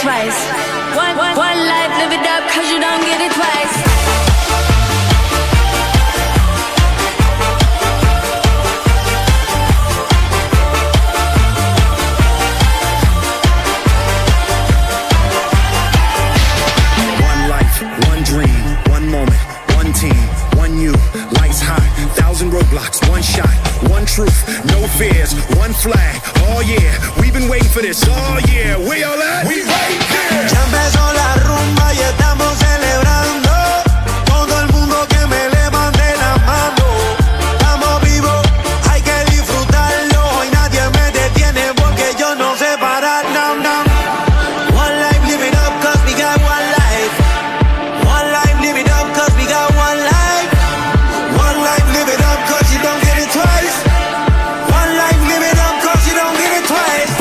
twice. One life, live it up, cause you don't get it twice. Roadblocks, one shot, one truth, no fears, one flag. Oh yeah, we've been waiting for this. Oh yeah, we all at? We right here. Ya empezó la rumba y estamos celebrando. Todo el mundo que me levante la mano. Estamos vivos, hay que disfrutarlo. Y nadie me detiene porque yo no sé parar. No, no. One life, live it up cause we got one life. One life, live it up cause we got one life. One life, live it up cause you don't get it twice. One life, live it up cause you don't get it twice.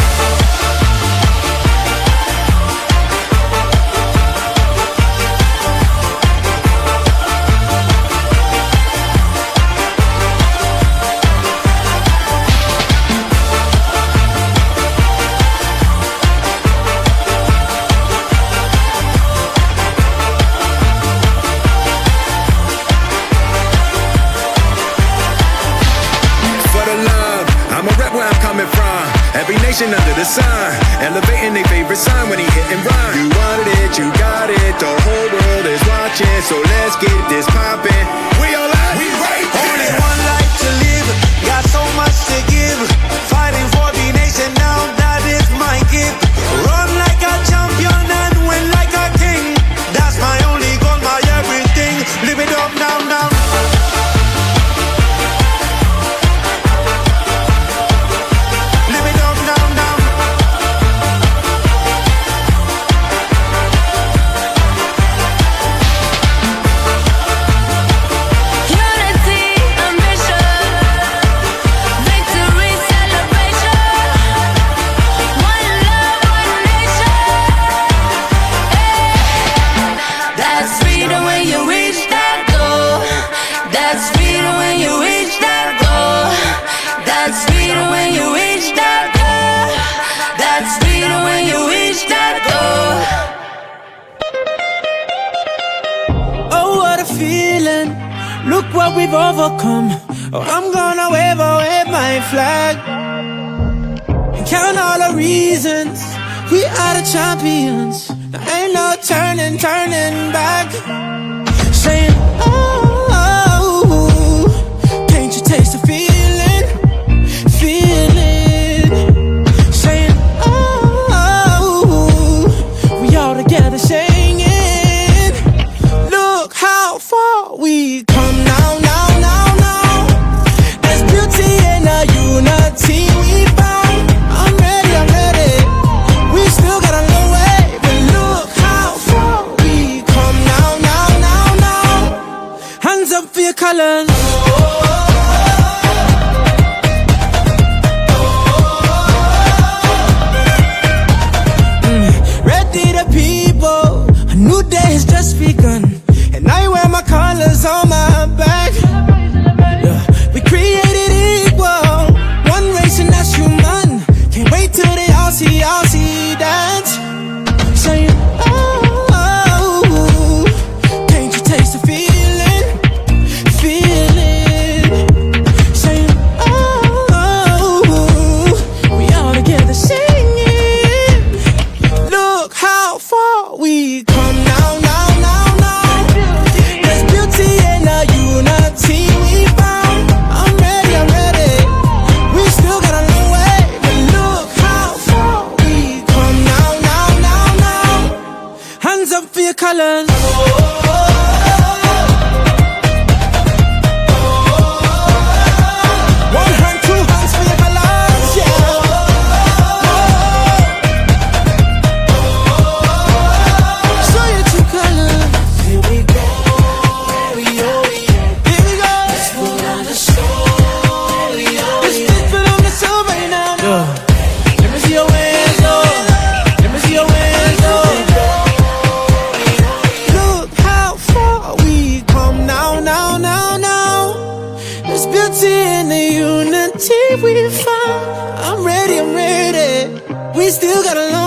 Every nation under the sun, elevating their favorite sign when he hit and run. You wanted it, you got it, the whole world is watching, so let's get this poppin'. We all out, we right there. Only one life to live, got so much to give. Fighting for the nation now, that is my gift. Run like a champion and win like a king. That's my only goal, my everything. Live it up now, now. Look what we've overcome. Oh, I'm gonna wave my flag and count all the reasons we are the champions. There ain't no turning back. Saying, oh, can't you taste the feeling? Saying, oh, we all together singing. Look how far we come now. There's beauty in the unity we found. I'm ready. We still got a long way, but look how far we come now. Hands up for your colors. Ready the people, a new day has just begun. And I wear my colors on my back. Yeah. We created equal, one race and that's human. Can't wait till they all see dance. Saying, oh, can't you taste the feeling? Saying, oh, we all together singing. Look how far we come now. Colors. One hand, two hands for your colors, yeah. Show your true colors. Here we go. Let's put on the show. Let's put on the show right now. Let me see your hands, let me see your hands. In the unity we found. I'm ready. We still got a long